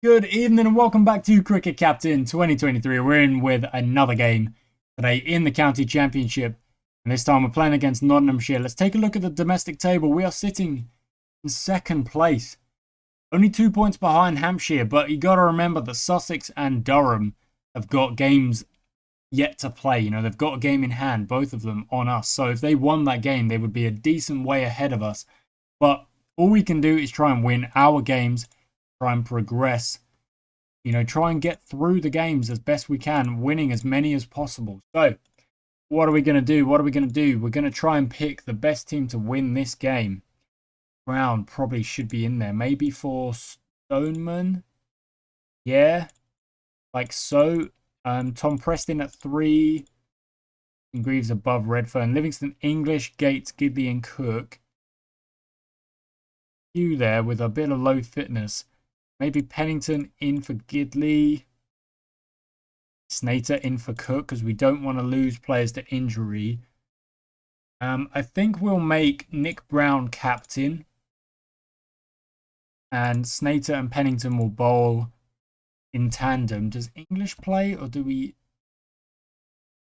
Good evening and welcome back to Cricket Captain 2023. We're in with another game today in the County Championship. And this time we're playing against Nottinghamshire. Let's take a look at the domestic table. We are sitting in second place. Only 2 points behind Hampshire, but you got to remember that Sussex and Durham have got games yet to play. You know, they've got a game in hand, both of them on us. So if they won that game, they would be a decent way ahead of us. But all we can do is try and win our games, try and progress, try and get through the games as best we can, winning as many as possible. So what are we going to do? We're going to try and pick the best team to win this game. Brown probably should be in there. Maybe for Stoneman. Yeah, like so. Tom Preston at 3. And Greaves above Redfern. Livingston, English, Gates, Gidley and Cook. You there with a bit of low fitness. Maybe Pennington in for Gidley. Snater in for Cook because we don't want to lose players to injury. I think we'll make Nick Brown captain. And Snater and Pennington will bowl in tandem. Does English play or do we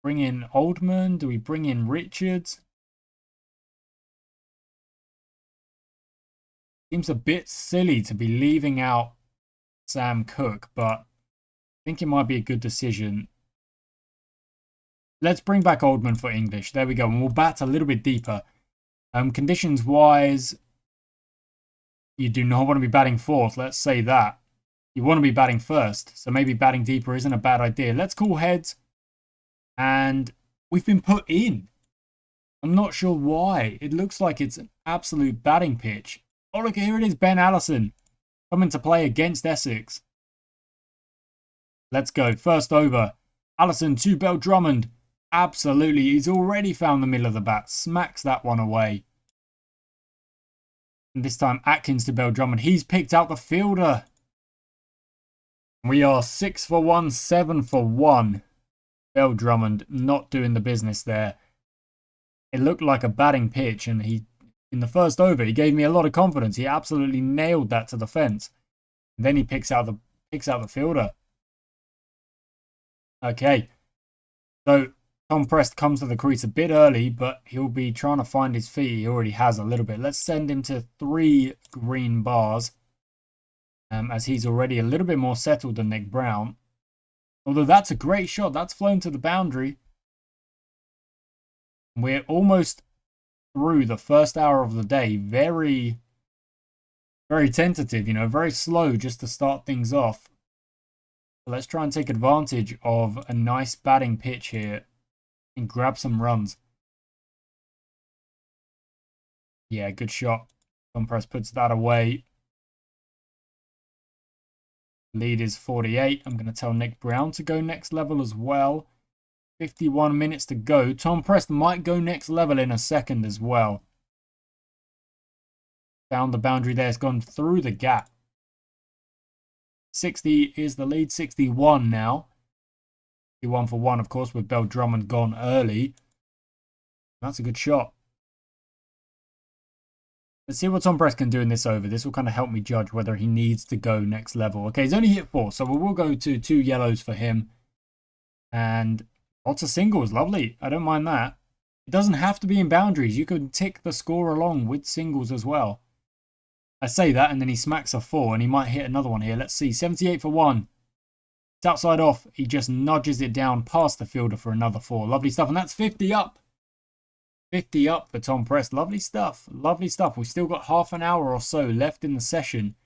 bring in Oldman? Do we bring in Richards? Seems a bit silly to be leaving out Sam Cook, but I think it might be a good decision. Let's bring back Oldman for English. There we go. And we'll bat a little bit deeper. Conditions-wise, you do not want to be batting fourth. Let's say that. You want to be batting first. So maybe batting deeper isn't a bad idea. Let's call heads. And we've been put in. I'm not sure why. It looks like it's an absolute batting pitch. Oh, look, here it is. Ben Allison coming to play against Essex. Let's go. First over. Allison to Bell Drummond. Absolutely. He's already found the middle of the bat. Smacks that one away. And this time Atkins to Bell Drummond. He's picked out the fielder. We are 6 for 1, 7 for 1. Bell Drummond not doing the business there. It looked like a batting pitch, and in the first over, he gave me a lot of confidence. He absolutely nailed that to the fence. And then he picks out the fielder. Okay. So Tom Prest comes to the crease a bit early, but he'll be trying to find his feet. He already has a little bit. Let's send him to 3 green bars. As he's already a little bit more settled than Nick Brown. Although that's a great shot. That's flown to the boundary. We're almost through the first hour of the day. Very, very tentative, very slow just to start things off. So let's try and take advantage of a nice batting pitch here and grab some runs. Yeah, good shot. Compress puts that away. Lead is 48. I'm going to tell Nick Brown to go next level as well. 51 minutes to go. Tom Prest might go next level in a second as well. Found the boundary there. It's gone through the gap. 60 is the lead. 61 now. 61 for 1, of course, with Bell Drummond gone early. That's a good shot. Let's see what Tom Prest can do in this over. This will kind of help me judge whether he needs to go next level. Okay, he's only hit 4, so we will go to 2 yellows for him. And lots of singles. Lovely. I don't mind that. It doesn't have to be in boundaries. You can tick the score along with singles as well. I say that, and then he smacks a 4, and he might hit another one here. Let's see. 78 for 1. It's outside off. He just nudges it down past the fielder for another 4. Lovely stuff, and that's 50 up. 50 up for Tom Prest. Lovely stuff. Lovely stuff. We've still got half an hour or so left in the session.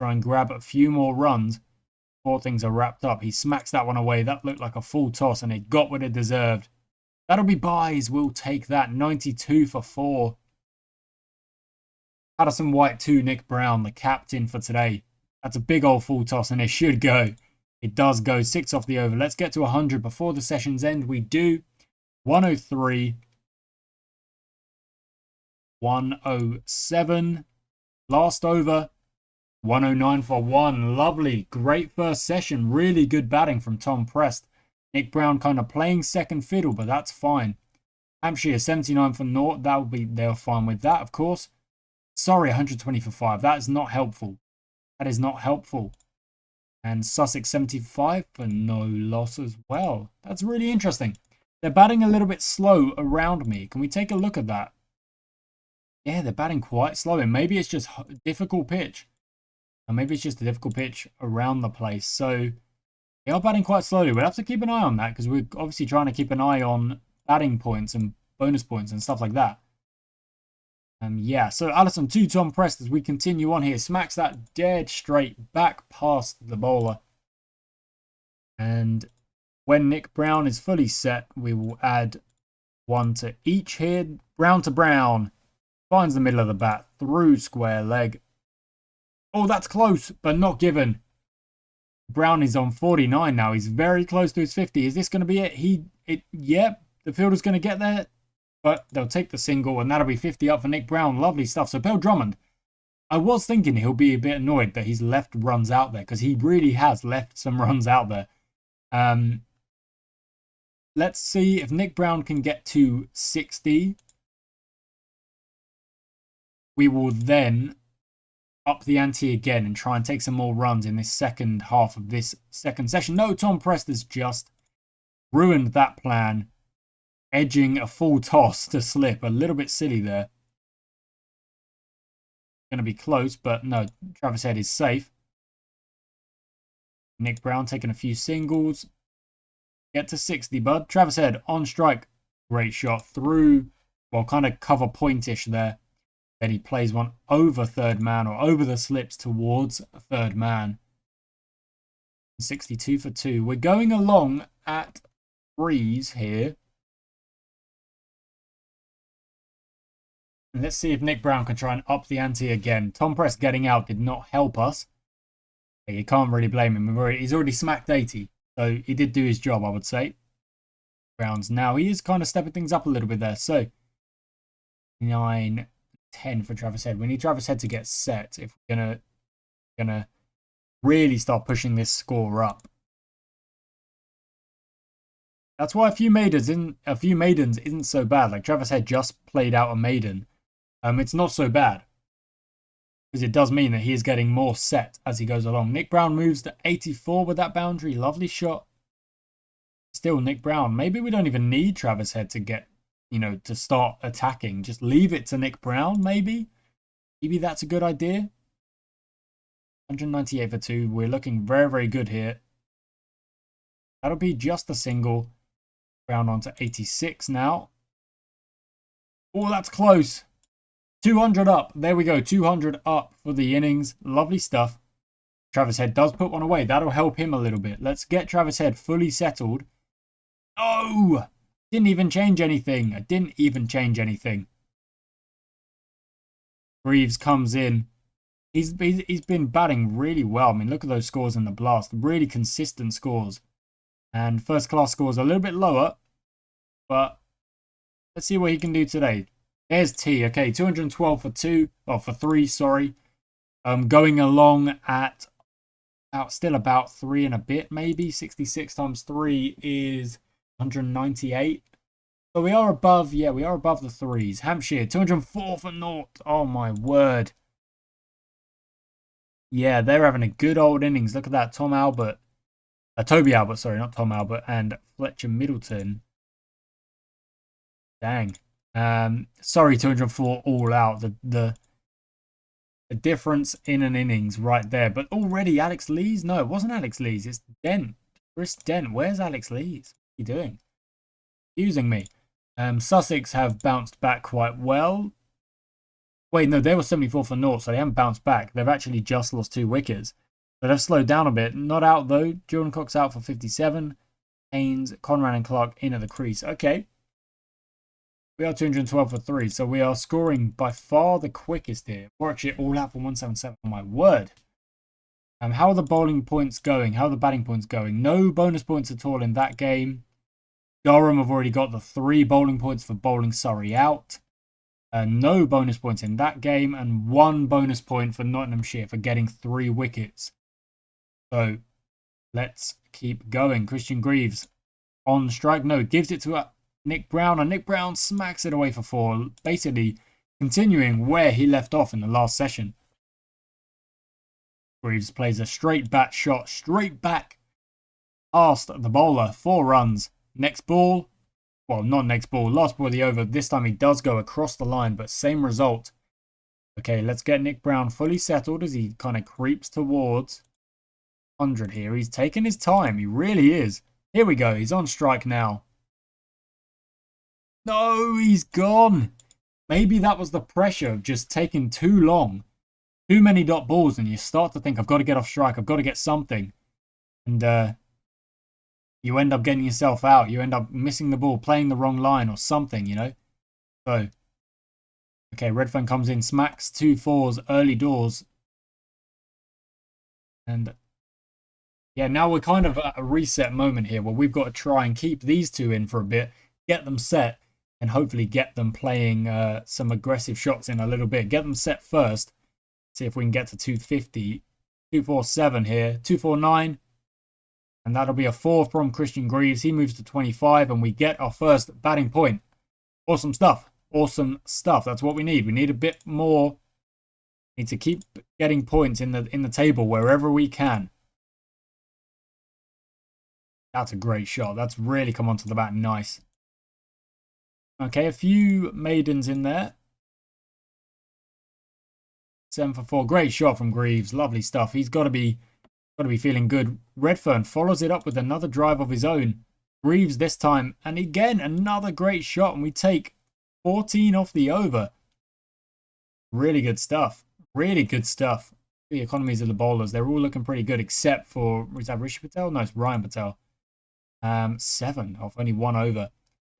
Try and grab a few more runs before things are wrapped up. He smacks that one away. That looked like a full toss, and it got what it deserved. That'll be buys. We'll take that. 92 for 4. Addison White 2, Nick Brown, the captain for today. That's a big old full toss, and it should go. It does go. 6 off the over. Let's get to 100 before the session's end. We do. 103. 107. Last over. 109 for 1. Lovely. Great first session. Really good batting from Tom Prest. Nick Brown kind of playing second fiddle, but that's fine. Hampshire 79 for 0. They're fine with that, of course. Sorry, 120 for 5. That is not helpful. That is not helpful. And Sussex 75 for no loss as well. That's really interesting. They're batting a little bit slow around me. Can we take a look at that? Yeah, they're batting quite slow. And maybe it's just a difficult pitch. Or maybe it's just a difficult pitch around the place. So they are batting quite slowly. We'll have to keep an eye on that because we're obviously trying to keep an eye on batting points and bonus points and stuff like that. Yeah, so Allison to Tom Prest as we continue on here. Smacks that dead straight back past the bowler. And when Nick Brown is fully set, we will add one to each here. Brown to Brown. Finds the middle of the bat through square leg. Oh, that's close, but not given. Brown is on 49 now. He's very close to his 50. Is this going to be it? Yep, the fielder's going to get there. But they'll take the single, and that'll be 50 up for Nick Brown. Lovely stuff. So Bill Drummond, I was thinking he'll be a bit annoyed that he's left runs out there, because he really has left some runs out there. Let's see if Nick Brown can get to 60. We will then up the ante again and try and take some more runs in this second half of this second session. No, Tom Prest has just ruined that plan. Edging a full toss to slip. A little bit silly there. Going to be close, but no, Travis Head is safe. Nick Brown taking a few singles. Get to 60, bud. Travis Head on strike. Great shot through. Well, kind of cover pointish there. Then he plays one over third man or over the slips towards third man. 62 for 2. We're going along at threes here. And let's see if Nick Brown can try and up the ante again. Tom Prest getting out did not help us. You can't really blame him. He's already smacked 80. So he did do his job, I would say. Brown's now. He is kind of stepping things up a little bit there. So 9, 10 for Travis Head. We need Travis Head to get set if we're gonna really start pushing this score up. That's why a few maidens isn't so bad. Like Travis Head just played out a maiden. It's not so bad, because it does mean that he is getting more set as he goes along. Nick Brown moves to 84 with that boundary. Lovely shot. Still Nick Brown. Maybe we don't even need Travis Head to get, to start attacking. Just leave it to Nick Brown, maybe. Maybe that's a good idea. 198 for 2. We're looking very, very good here. That'll be just a single. Brown on to 86 now. Oh, that's close. 200 up. There we go. 200 up for the innings. Lovely stuff. Travis Head does put one away. That'll help him a little bit. Let's get Travis Head fully settled. Oh! Didn't even change anything. I didn't even change anything. Greaves comes in. He's been batting really well. I mean, look at those scores in the blast. Really consistent scores. And first class scores a little bit lower. But let's see what he can do today. There's T. Okay, 212 for 2. Oh, for 3, sorry. Going along at still about 3 and a bit, maybe. 66 times 3 is 198. So we are above, we are above the 3s. Hampshire, 204 for 0. Oh, my word. Yeah, they're having a good old innings. Look at that. Toby Albert, sorry, not Tom Albert, and Fletcher Middleton. Dang. Sorry, 204 all out. The difference in an innings right there. But already Alex Lees? No, it wasn't Alex Lees. It's Dent. Chris Dent. Where's Alex Lees? What are you doing? Using me. Sussex have bounced back quite well. Wait, no, they were 74 for 0, so they haven't bounced back. They've actually just lost 2 wickets. But they've slowed down a bit. Not out, though. Jordan Cox out for 57. Haynes, Conrad, and Clark in at the crease. Okay. We are 212 for 3, so we are scoring by far the quickest here. We're actually all out for 177. Oh, my word. How are the bowling points going? How are the batting points going? No bonus points at all in that game. Durham have already got the 3 bowling points for bowling Surrey out. No bonus points in that game, and 1 bonus point for Nottinghamshire for getting 3 wickets. So let's keep going. Christian Greaves on strike. No, gives it to Nick Brown, and Nick Brown smacks it away for 4, basically continuing where he left off in the last session. Greaves plays a straight bat shot, straight back past the bowler. 4 runs. Next ball. Well, not next ball. Last ball of the over. This time he does go across the line, but same result. Okay, let's get Nick Brown fully settled as he kind of creeps towards 100 here. He's taking his time. He really is. Here we go. He's on strike now. No, he's gone. Maybe that was the pressure of just taking too long. Too many dot balls, and you start to think, I've got to get off strike. I've got to get something. And you end up getting yourself out. You end up missing the ball, playing the wrong line or something, you know. So, okay, Redfern comes in, smacks 2 4s early doors. And yeah, now we're kind of at a reset moment here where we've got to try and keep these 2 in for a bit, get them set, and hopefully get them playing some aggressive shots in a little bit. Get them set first. See if we can get to 250. 247 here. 249. And that'll be a 4 from Christian Greaves. He moves to 25 and we get our first batting point. Awesome stuff. Awesome stuff. That's what we need. We need a bit more. We need to keep getting points in the table wherever we can. That's a great shot. That's really come onto the bat nice. Okay, a few maidens in there. 7 for 4. Great shot from Greaves. Lovely stuff. He's got to be feeling good. Redfern follows it up with another drive of his own. Greaves this time. And again, another great shot. And we take 14 off the over. Really good stuff. Really good stuff. The economies of the bowlers. They're all looking pretty good except for... Is that Rishi Patel? No, it's Ryan Patel. 7 off only 1 over.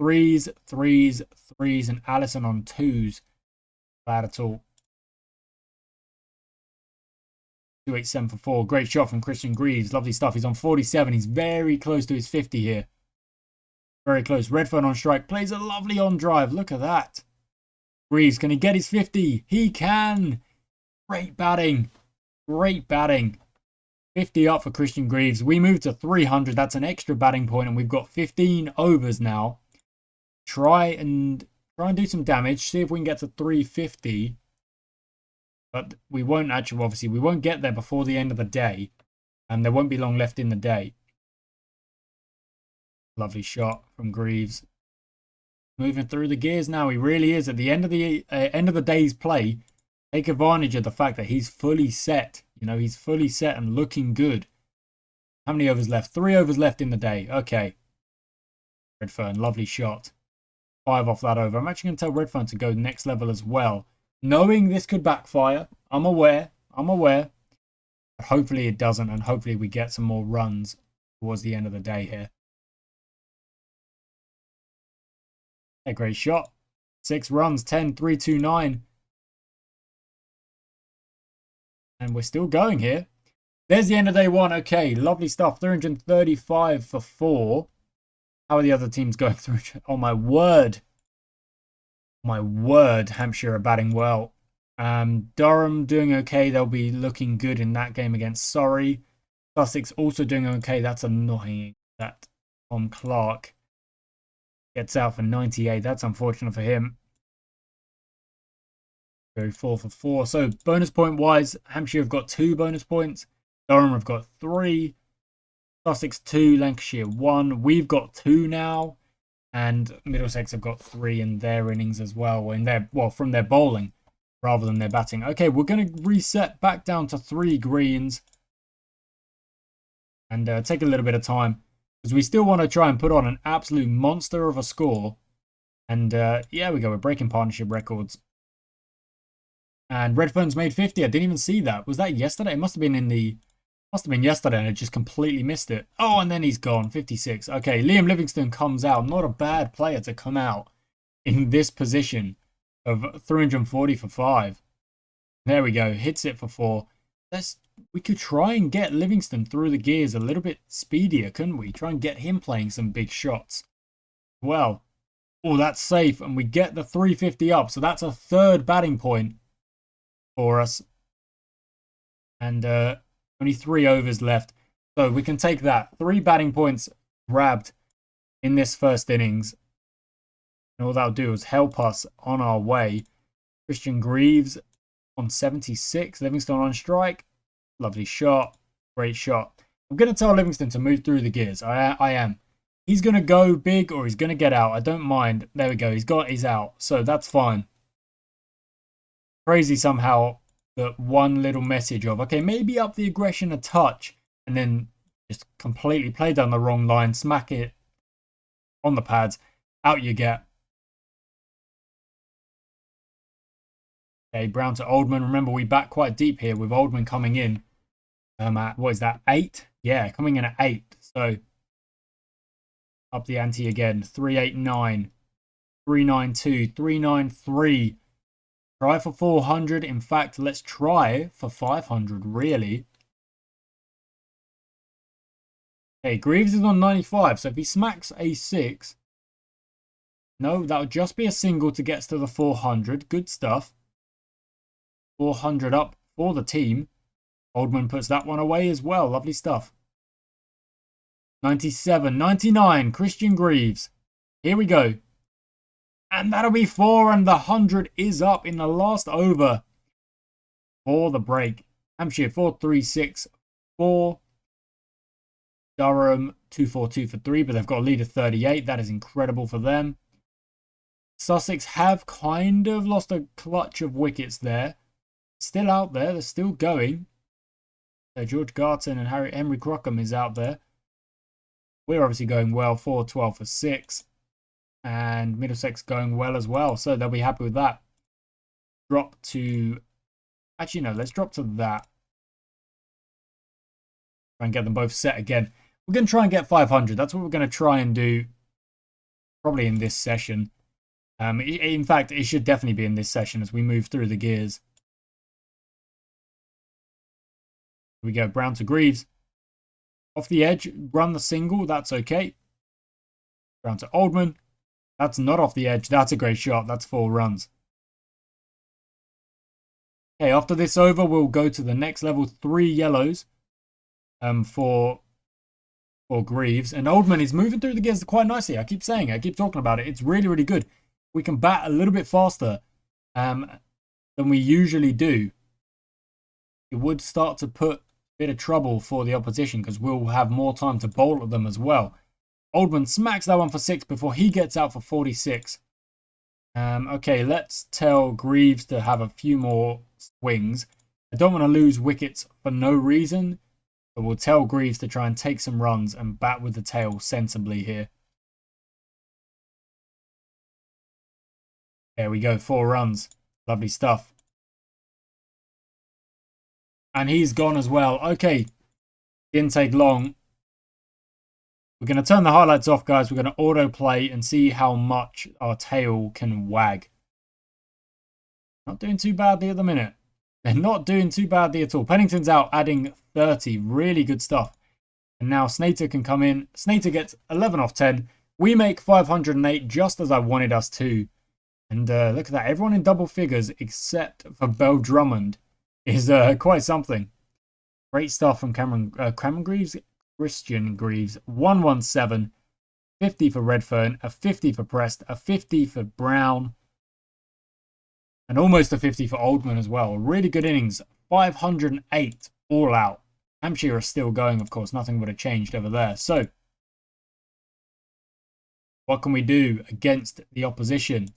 3s, 3s, 3s, and Allison on 2s. Bad at all. 287 for 4. Great shot from Christian Greaves. Lovely stuff. He's on 47. He's very close to his 50 here. Very close. Redfern on strike. Plays a lovely on drive. Look at that. Greaves, can he get his 50? He can. Great batting. Great batting. 50 up for Christian Greaves. We move to 300. That's an extra batting point, and we've got 15 overs now. Try and do some damage. See if we can get to 350. But we won't actually, obviously, we won't get there before the end of the day. And there won't be long left in the day. Lovely shot from Greaves. Moving through the gears now. He really is. At the end of the day's play, take advantage of the fact that he's fully set. You know, he's fully set and looking good. How many overs left? 3 overs left in the day. Okay. Redfern, lovely shot. 5 off that over. I'm actually going to tell Redfern to go next level as well. Knowing this could backfire. I'm aware. But hopefully it doesn't. And hopefully we get some more runs towards the end of the day here. A great shot. 6 runs. 10, 3, 2, 9. And we're still going here. There's the end of day 1. Okay, lovely stuff. 335 for 4. How are the other teams going through? Oh, my word. My word, Hampshire are batting well. Durham doing okay. They'll be looking good in that game against Surrey. Sussex also doing okay. That's annoying. That Tom Clark gets out for 98. That's unfortunate for him. Go 4 for 4. So bonus point wise, Hampshire have got 2 bonus points. Durham have got 3. Sussex 2. Lancashire 1. We've got 2 now. And Middlesex have got 3 in their innings as well. From their bowling rather than their batting. Okay, we're going to reset back down to 3 greens. And take a little bit of time. Because we still want to try and put on an absolute monster of a score. And yeah, we go. We're breaking partnership records. And Redfern's made 50. I didn't even see that. Was that yesterday? It must have been yesterday and I just completely missed it. Oh, and then he's gone. 56. Okay, Liam Livingston comes out. Not a bad player to come out in this position of 340 for 5. There we go. Hits it for 4. We could try and get Livingston through the gears a little bit speedier, couldn't we? Try and get him playing some big shots. Well, oh, that's safe. And we get the 350 up. So that's a 3rd batting point for us. And only 3 overs left. So we can take that. 3 batting points grabbed in this first innings. And all that'll do is help us on our way. Christian Greaves on 76. Livingston on strike. Lovely shot. Great shot. I'm going to tell Livingston to move through the gears. I am. He's going to go big or he's going to get out. I don't mind. There we go. He's out. So that's fine. Crazy somehow that one little message of, okay, maybe up the aggression a touch. And then just completely play down the wrong line. Smack it on the pads. Out you get. Okay, Brown to Oldman. Remember, we back quite deep here with Oldman coming in. At, what is that, 8? Yeah, coming in at 8. So, up the ante again. 389, 392, 393. Try for 400. In fact, let's try for 500, really. Okay, Greaves is on 95. So, if he smacks a 6... No, that would just be a single to get us to the 400. Good stuff. 400 up for the team. Oldman puts that one away as well. Lovely stuff. 97, 99, Christian Greaves. Here we go. And that'll be 4, and the 100 is up in the last over for the break. Hampshire 436 4. Durham 242 for 3, but they've got a lead of 38. That is incredible for them. Sussex have kind of lost a clutch of wickets there. Still out there. They're still going. George Garton and Henry Crockham is out there. We're obviously going well. 4-12 for 6. And Middlesex going well as well. So they'll be happy with that. Drop to... Actually, no. Let's drop to that. Try and get them both set again. We're going to try and get 500. That's what we're going to try and do. Probably in this session. In fact, it should definitely be in this session as we move through the gears. Here we go. Brown to Greaves. Off the edge. Run the single. That's okay. Brown to Oldman. That's not off the edge. That's a great shot. That's 4 runs. Okay, after this over, we'll go to the next level. 3 yellows for Greaves. And Oldman is moving through the gears quite nicely. I keep saying it. I keep talking about it. It's really, really good. We can bat a little bit faster than we usually do. It would start to put a bit of trouble for the opposition because we'll have more time to bowl at them as well. Oldman smacks that one for 6 before he gets out for 46. Okay, let's tell Greaves to have a few more swings. I don't want to lose wickets for no reason, but we'll tell Greaves to try and take some runs and bat with the tail sensibly here. There we go, 4 runs. Lovely stuff. And he's gone as well. Okay, didn't take long. We're going to turn the highlights off, guys. We're going to autoplay and see how much our tail can wag. Not doing too badly at the minute. They're not doing too badly at all. Pennington's out, adding 30. Really good stuff. And now Snater can come in. Snater gets 11 off 10. We make 508 just as I wanted us to. And look at that. Everyone in double figures except for Beau Drummond is quite something. Great stuff from Cameron Greaves. Christian Greaves. 117. 50 for Redfern. A 50 for Prest. A 50 for Brown. And almost a 50 for Oldman as well. Really good innings. 508 all out. Hampshire are still going, of course. Nothing would have changed over there. So, what can we do against the opposition?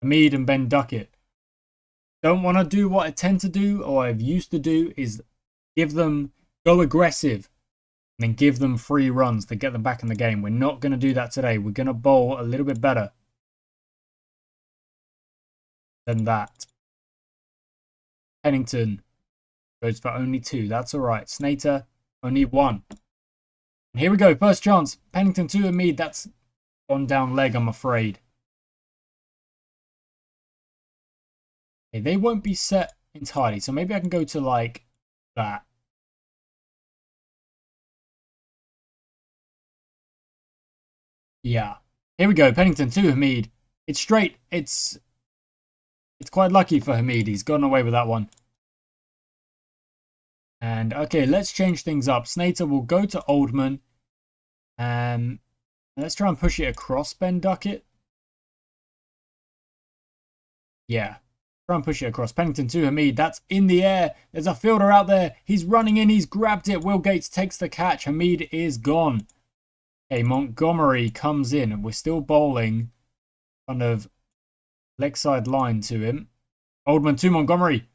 Hamid and Ben Duckett. Don't want to do what I tend to do, or I've used to do, is go aggressive, and then give them free runs to get them back in the game. We're not going to do that today. We're going to bowl a little bit better than that. Pennington goes for only 2. That's all right. Snater, only 1. And here we go. First chance. Pennington 2 and Mead. That's gone down leg, I'm afraid. Okay, they won't be set entirely, so maybe I can go to like that. Yeah. Here we go. Pennington 2, Hamid. It's straight. It's quite lucky for Hamid. He's gotten away with that one. And okay, let's change things up. Snater will go to Oldman. Let's try and push it across Ben Duckett. Yeah. Try and push it across. Pennington to Hamid. That's in the air. There's a fielder out there. He's running in. He's grabbed it. Will Gates takes the catch. Hamid is gone. Okay, Montgomery comes in. We're still bowling kind of leg side line to him. Oldman to Montgomery.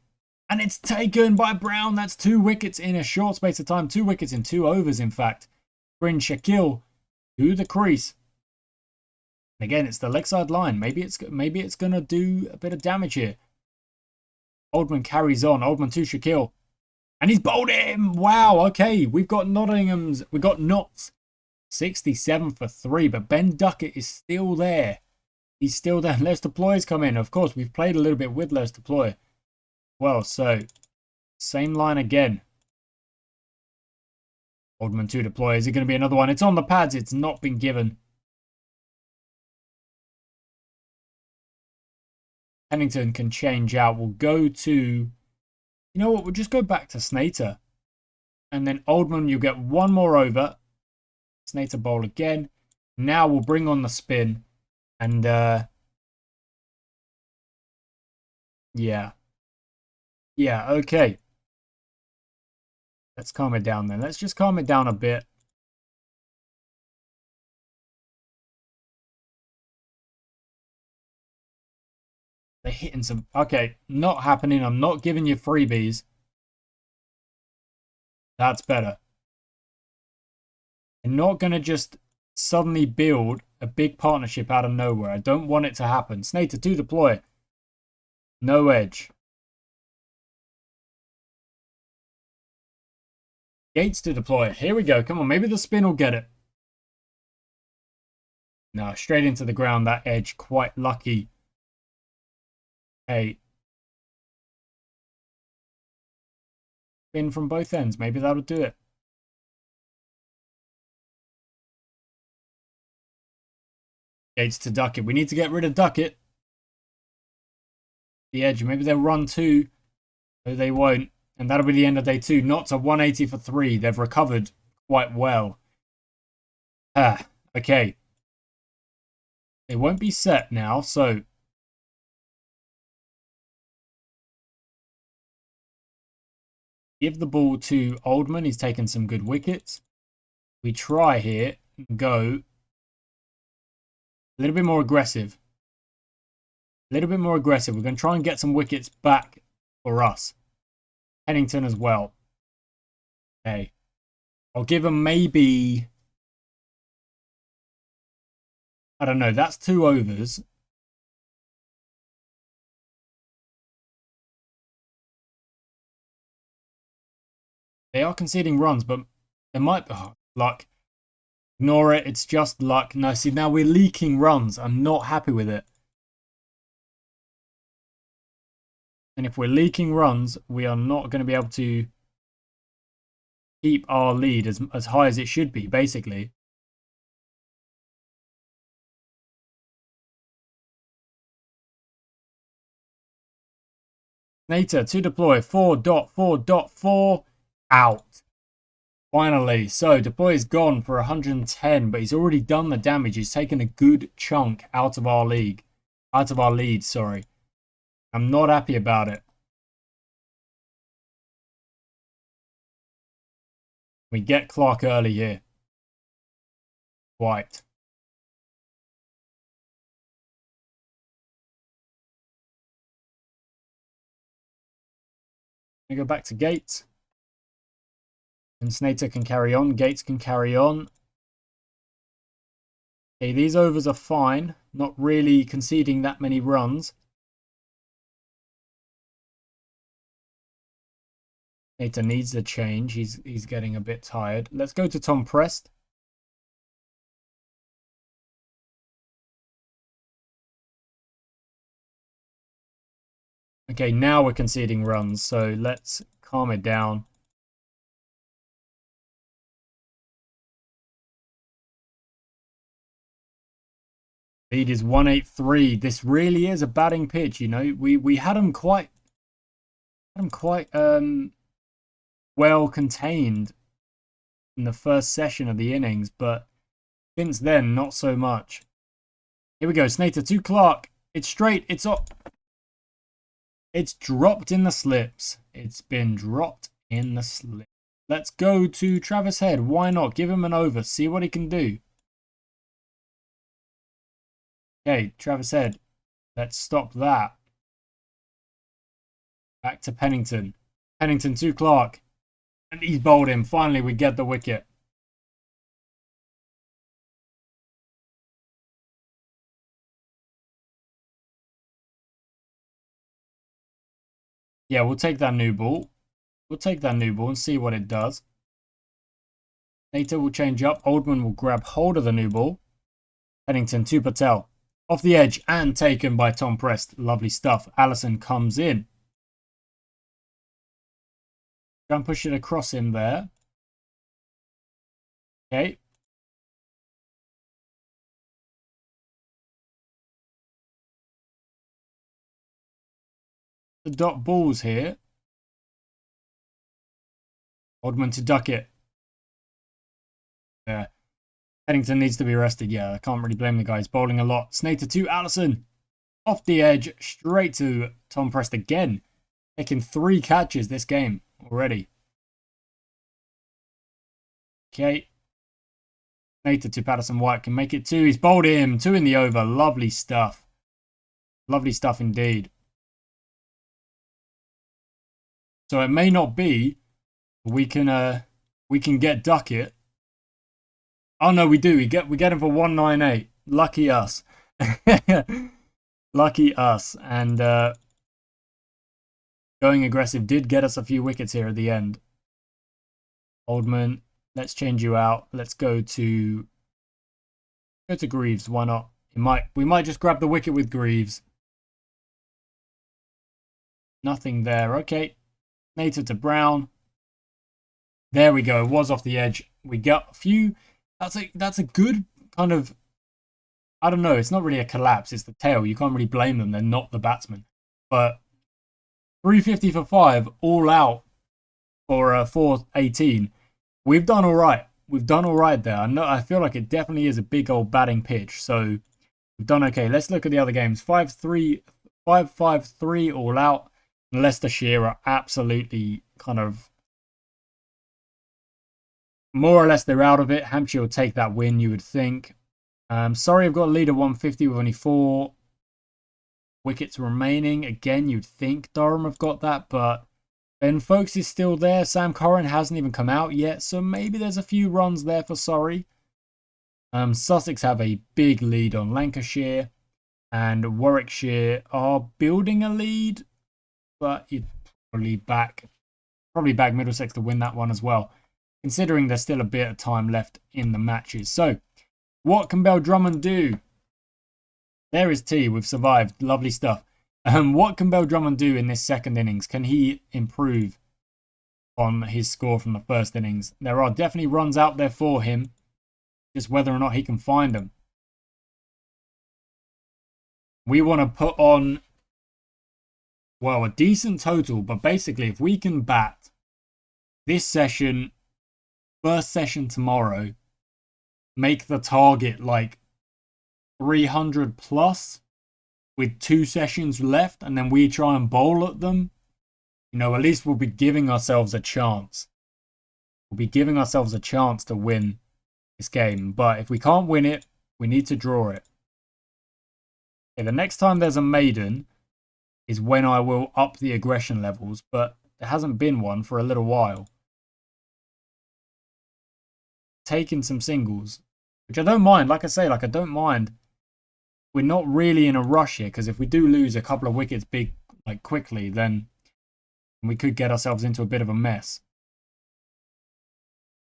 And it's taken by Brown. That's 2 wickets in a short space of time. 2 wickets in 2 overs, in fact. Bryn Shakil to the crease. And again, it's the leg side line. Maybe it's going to do a bit of damage here. Oldman carries on. Oldman to Shakil. And he's bowled him. Wow, okay. We've got Notts 67 for 3. But Ben Duckett is still there. He's still there. Les Deploy's come in. Of course, we've played a little bit with Les Deploy. Well, so, same line again. Oldman to Deploy. Is it going to be another one? It's on the pads. It's not been given. Pennington can change out. We'll go to... You know what? We'll just go back to Snater. And then Oldman, you get 1 more over. Snater bowl again. Now we'll bring on the spin. And, yeah. Yeah, okay. Let's calm it down then. Let's just calm it down a bit. They're hitting some... Okay, not happening. I'm not giving you freebies. That's better. I'm not going to just suddenly build a big partnership out of nowhere. I don't want it to happen. Snater to Deploy. No edge. Gates to Deploy. Here we go. Come on, maybe the spin will get it. No, straight into the ground. That edge, quite lucky. Hey. Spin from both ends. Maybe that'll do it. Gates to Duckett. We need to get rid of Duckett. The edge. Maybe they'll run 2. No, they won't. And that'll be the end of day 2. Not to 180 for 3. They've recovered quite well. Okay. It won't be set now, so... Give the ball to Oldman. He's taken some good wickets. We try here and go a little bit more aggressive. A little bit more aggressive. We're going to try and get some wickets back for us. Pennington as well. Okay. I'll give him maybe... I don't know. That's 2 overs. They are conceding runs, but there might be... Oh, luck. Ignore it. It's just luck. No, see, now we're leaking runs. I'm not happy with it. And if we're leaking runs, we are not going to be able to keep our lead as high as it should be, basically. Nater to Deploy. 4.4.4. Out. Finally. So, Deploy is gone for 110, but he's already done the damage. He's taken a good chunk out of our league. Out of our lead, sorry. I'm not happy about it. We get Clark early here. White. We go back to Gates. And Snater can carry on. Gates can carry on. Okay, these overs are fine. Not really conceding that many runs. Snater needs a change. He's getting a bit tired. Let's go to Tom Prest. Okay, now we're conceding runs, so let's calm it down. Lead is 183. This really is a batting pitch, you know. We had them quite well contained in the first session of the innings, but since then, not so much. Here we go, Snater to Clark. It's straight, it's up. It's dropped in the slips. It's been dropped in the slips. Let's go to Travis Head. Why not? Give him an over. See what he can do. Okay, Travis Head. Let's stop that. Back to Pennington. Pennington to Clark. And he's bowled him. Finally, we get the wicket. Yeah, we'll take that new ball. We'll take that new ball and see what it does. Nato will change up. Oldman will grab hold of the new ball. Pennington to Patel. Off the edge and taken by Tom Prest. Lovely stuff. Allison comes in. Try and push it across him there. Okay. The dot balls here. Oldman to duck it. Yeah. Pennington needs to be rested. Yeah, I can't really blame the guy. He's bowling a lot. Snater to Allison. Off the edge. Straight to Tom Prest again. Taking 3 catches this game already. Okay. Snater to Patterson White. Can make it 2. He's bowled him. 2 in the over. Lovely stuff. Lovely stuff indeed. So it may not be. We can get Duckett. Oh no, we do. We get him for 198. Lucky us. Lucky us. And going aggressive did get us a few wickets here at the end. Oldman, let's change you out. Let's go to Greaves. Why not? We might just grab the wicket with Greaves. Nothing there. Okay. Nato to Brown. There we go. It was off the edge. We got a few. That's a good kind of. I don't know. It's not really a collapse. It's the tail. You can't really blame them. They're not the batsmen. But 350 for 5, all out for 418. We've done all right. We've done all right there. I feel like it definitely is a big old batting pitch. So we've done okay. Let's look at the other games. 5-3, 5-5-3 all out. Leicestershire are absolutely kind of more or less they're out of it. Hampshire will take that win, you would think. Sorry, I've got a lead at 150 with only 4 wickets remaining. Again, you'd think Durham have got that, but Ben Folkes is still there. Sam Curran hasn't even come out yet, so maybe there's a few runs there for Surrey. Sussex have a big lead on Lancashire, and Warwickshire are building a lead, but you'd probably back Middlesex to win that one as well, considering there's still a bit of time left in the matches. So, what can Bell Drummond do? There is T. We've survived. Lovely stuff. What can Bell Drummond do in this second innings? Can he improve on his score from the first innings? There are definitely runs out there for him. Just whether or not he can find them. We want to put on, well, a decent total. But basically, if we can bat this session, first session tomorrow, make the target like 300 plus with 2 sessions left, and then we try and bowl at them, you know, at least we'll be giving ourselves a chance. We'll be giving ourselves a chance to win this game. But if we can't win it, we need to draw it. Okay, the next time there's a maiden is when I will up the aggression levels, but there hasn't been one for a little while. Taking some singles, which I don't mind. Like I say, I don't mind. We're not really in a rush here, because if we do lose a couple of wickets quickly, then we could get ourselves into a bit of a mess.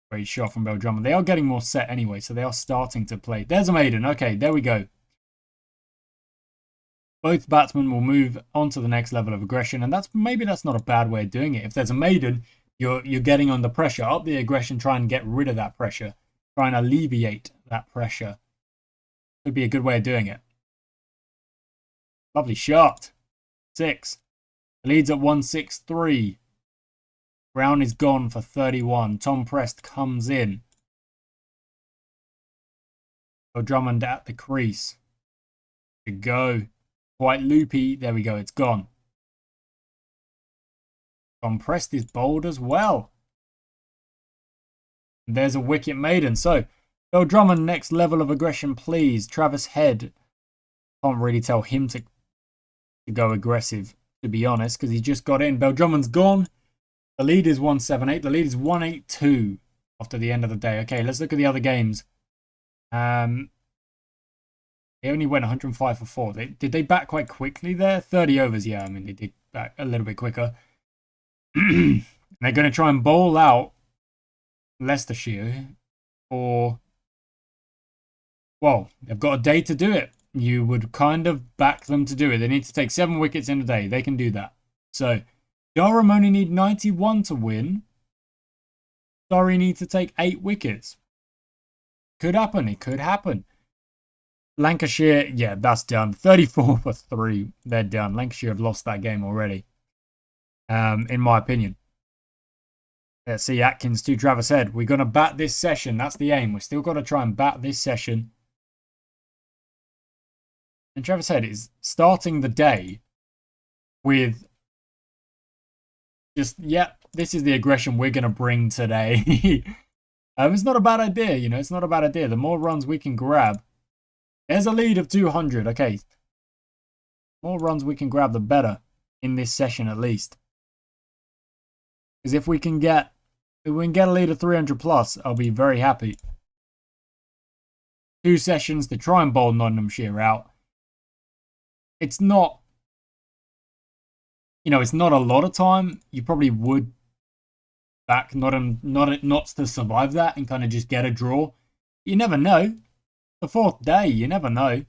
Great shot from Bell Drummond. They are getting more set anyway, so they are starting to play. There's a maiden. Okay, there we go. Both batsmen will move on to the next level of aggression, and maybe that's not a bad way of doing it. If there's a maiden, you're getting under pressure. Up the aggression, try and get rid of that pressure. Try and alleviate that pressure. Could be a good way of doing it. Lovely shot. 6. The lead's at 163. Brown is gone for 31. Tom Prest comes in. Drummond at the crease. Good go. Quite loopy. There we go. It's gone. Tom Prest is bold as well. And there's a wicket maiden. So, Bill Drummond, next level of aggression, please. Travis Head. Can't really tell him to go aggressive, to be honest, because he just got in. Bill Drummond's gone. The lead is 178. The lead is 182 after the end of the day. Okay, let's look at the other games. They only went 105 for 4. Did they bat quite quickly there? 30 overs, yeah. I mean, they did bat a little bit quicker. They're going to try and bowl out Leicestershire for... Well, they've got a day to do it. You would kind of back them to do it. They need to take 7 wickets in a day. They can do that. So, Durham only need 91 to win. Surrey need to take 8 wickets. Could happen. It could happen. Lancashire, yeah, that's done. 34 for 3. They're done. Lancashire have lost that game already. In my opinion. Let's see, Atkins to Travis Head. We're going to bat this session. That's the aim. We've still got to try and bat this session. And Travis Head is starting the day with just, this is the aggression we're going to bring today. It's not a bad idea, you know. It's not a bad idea. The more runs we can grab. There's a lead of 200. Okay. The more runs we can grab, the better in this session at least. Because if we can get a lead of 300 plus, I'll be very happy. 2 sessions to try and bowl Nottinghamshire out. It's not, it's not a lot of time. You probably would back Notts to survive that and kind of just get a draw. You never know. The 4th day, you never know.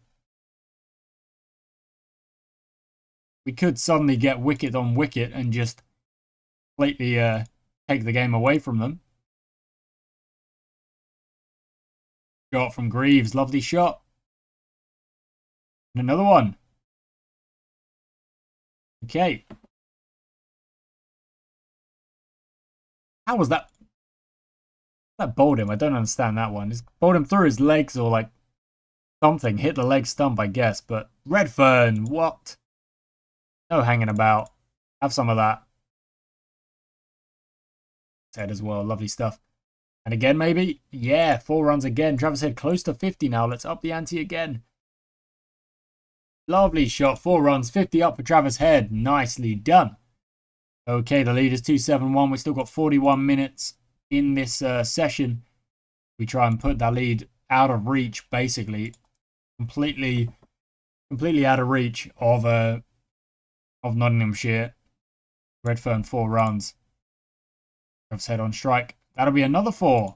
We could suddenly get wicket on wicket and just completely take the game away from them. Shot from Greaves, lovely shot. And another one. Okay. How was that? That bowled him. I don't understand that one. It's bowled him through his legs or like something. Hit the leg stump, I guess. But Redfern, what? No hanging about. Have some of that. Head as well. Lovely stuff. And again, maybe? Yeah, 4 runs again. Travis Head close to 50 now. Let's up the ante again. Lovely shot. 4 runs. 50 up for Travis Head. Nicely done. Okay, the lead is 271. We've still got 41 minutes in this session. We try and put that lead out of reach, basically. Completely out of reach of Nottinghamshire. Redfern 4 runs. Travis Head on strike. That'll be another 4.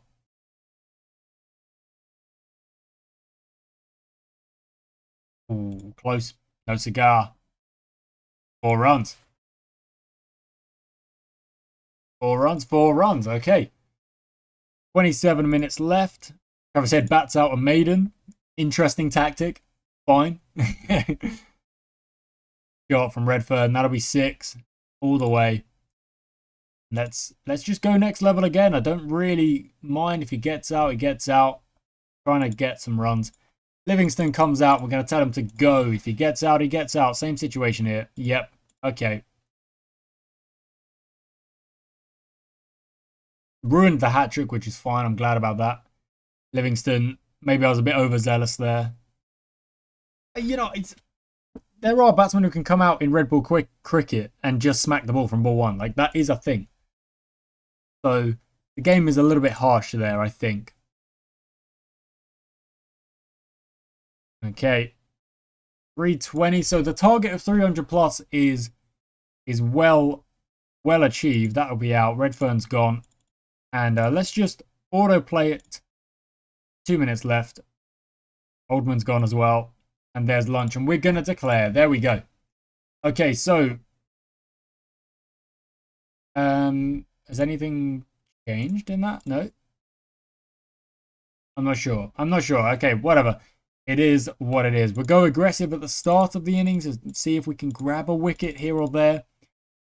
Ooh, close. No cigar. 4 runs. 4 runs, 4 runs. Okay. 27 minutes left. Travis Head bats out a maiden. Interesting tactic. Fine. Shot from Redfern. That'll be 6. All the way. Let's just go next level again. I don't really mind if he gets out. He gets out. Trying to get some runs. Livingston comes out. We're going to tell him to go. If he gets out, he gets out. Same situation here. Yep. Okay. Ruined the hat-trick, which is fine. I'm glad about that. Livingston, maybe I was a bit overzealous there. There are batsmen who can come out in red ball cricket and just smack the ball from ball 1. Like, that is a thing. So, the game is a little bit harsh there, I think. Okay. 320. So, the target of 300 plus is well achieved. That'll be out. Redfern's gone. And let's just autoplay it. 2 minutes left. Oldman's gone as well. And there's lunch. And we're going to declare. There we go. Okay, so. Has anything changed in that? No? I'm not sure. Okay, whatever. It is what it is. We'll go aggressive at the start of the innings and see if we can grab a wicket here or there.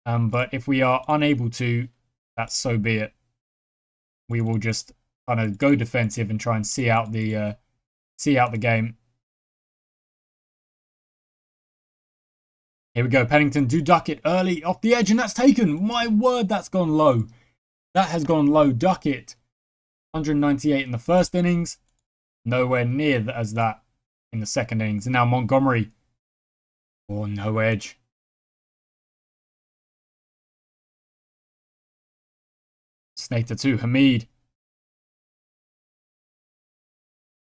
But if we are unable to, that's so be it. We will just kind of go defensive and try and see out the game. Here we go. Pennington do duck it early off the edge, and that's taken. My word, that's gone low. That has gone low. Duck it. 198 in the first innings. Nowhere near as that in the second innings. And now Montgomery. Oh, no edge. Snater 2, Hamid.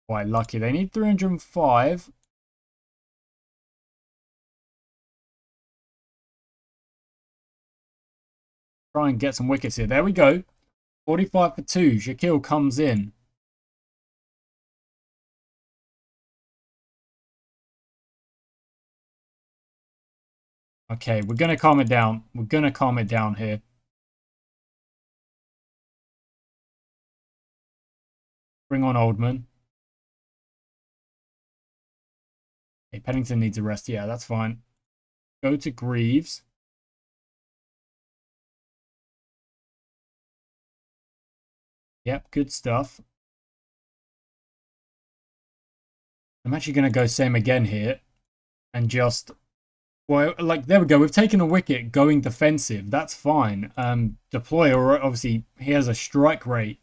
Quite lucky. They need 305. Try and get some wickets here. There we go. 45 for 2. Shaquille comes in. Okay, we're going to calm it down. We're going to calm it down here. Bring on Oldman. Okay, Pennington needs a rest. Yeah, that's fine. Go to Greaves. Yep, good stuff. I'm actually going to go same again here. And just... Well, like, there we go. We've taken a wicket going defensive. That's fine. Deploy, obviously, he has a strike rate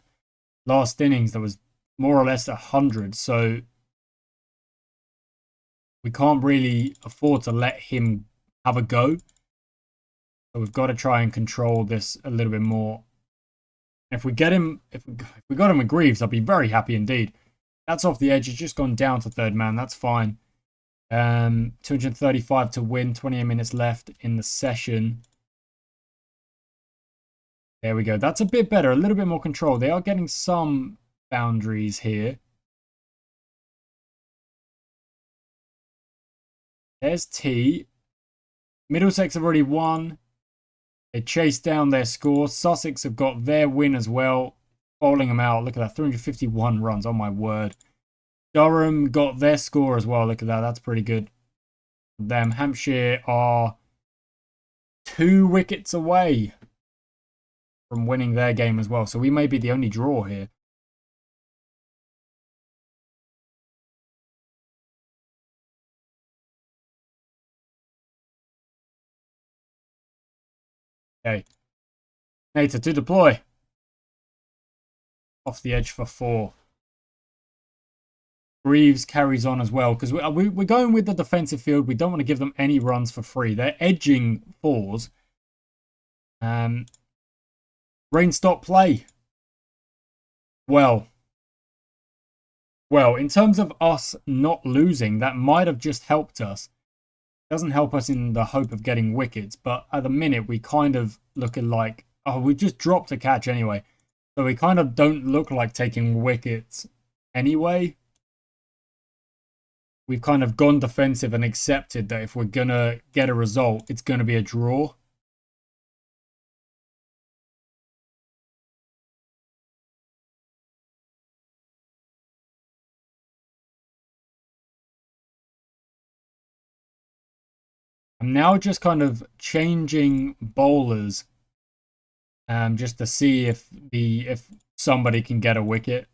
last innings that was more or less 100. So we can't really afford to let him have a go. So we've got to try and control this a little bit more. If we get him, if we got him with Greaves, I'll be very happy indeed. That's off the edge. He's just gone down to third man. That's fine. 235 to win. 28 minutes left in the session. There we go. That's a bit better. A little bit more control. They are getting some boundaries here. There's T. Middlesex have already won. They chased down their score. Sussex have got their win as well. Bowling them out. Look at that. 351 runs. Oh, my word. Durham got their score as well. Look at that. That's pretty good. Them. Hampshire are 2 wickets away from winning their game as well. So we may be the only draw here. Okay. Nater to deploy. Off the edge for 4. Greaves carries on as well because we're going with the defensive field. We don't want to give them any runs for free. They're edging 4s. Rain stop play. Well, in terms of us not losing, that might have just helped us. It doesn't help us in the hope of getting wickets, but at the minute we kind of looking like, oh, we just dropped a catch anyway. So we kind of don't look like taking wickets anyway. We've kind of gone defensive and accepted that if we're going to get a result, it's going to be a draw. I'm now just kind of changing bowlers just to see if somebody can get a wicket.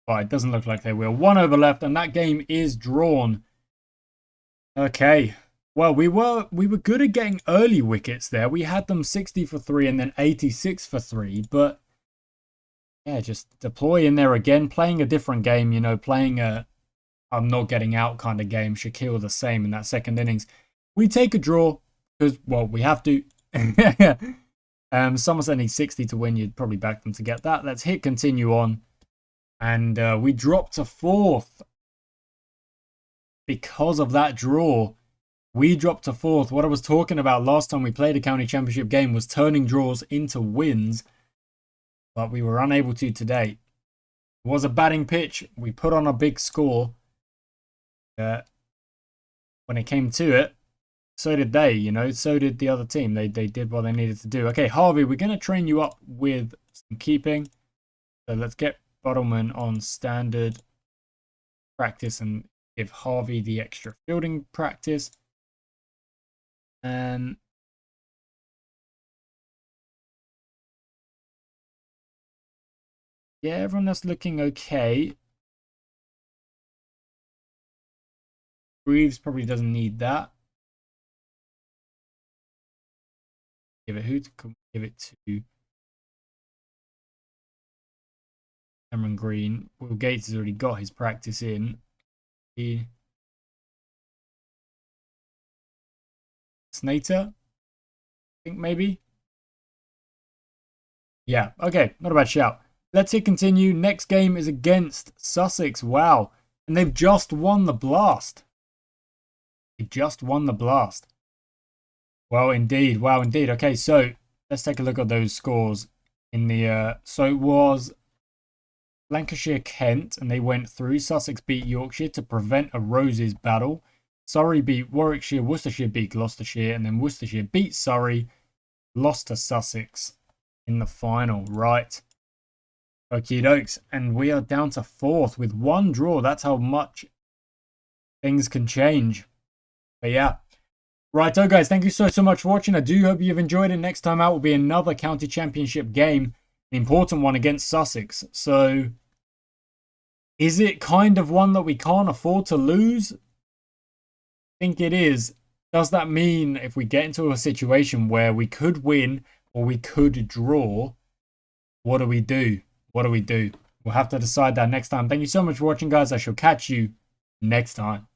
But it doesn't look like they will. 1 over left, and that game is drawn. Okay. Well, we were good at getting early wickets there. We had them 60 for 3 and then 86 for 3. But yeah, just deploy in there again, playing a different game. You know, playing a I'm not getting out kind of game. Shaquille the same in that second innings. We take a draw because, well, we have to. Somerset needs 60 to win. You'd probably back them to get that. Let's hit continue on. And we dropped to 4th. Because of that draw, we dropped to 4th. What I was talking about last time we played a county championship game was turning draws into wins. But we were unable to today. It was a batting pitch. We put on a big score. When it came to it, so did they, you know, so did the other team. They did what they needed to do. Okay, Harvey, we're going to train you up with some keeping. So let's get Bottleman on standard practice and give Harvey the extra fielding practice. Yeah, everyone else looking okay. Greaves probably doesn't need that. give it? Who can we give it to? Cameron Green. Will Gates has already got his practice in. Snater, I think maybe. Yeah, okay, not a bad shout. Let's hit continue. Next game is against Sussex. Wow. And they've just won the Blast. They just won the Blast. Well, indeed. Wow, indeed. Okay, so let's take a look at those scores in the... so it was Lancashire Kent, and they went through. Sussex beat Yorkshire to prevent a Roses battle. Surrey beat Warwickshire. Worcestershire beat Gloucestershire. And then Worcestershire beat Surrey. Lost to Sussex in the final. Right. Okie dokes. And we are down to 4th with 1 draw. That's how much things can change. But yeah. Righto, guys. Thank you so much for watching. I do hope you've enjoyed it. Next time out will be another county championship game. An important one against Sussex. So, is it kind of one that we can't afford to lose? I think it is. Does that mean if we get into a situation where we could win or we could draw, what do we do? What do we do? We'll have to decide that next time. Thank you so much for watching, guys. I shall catch you next time.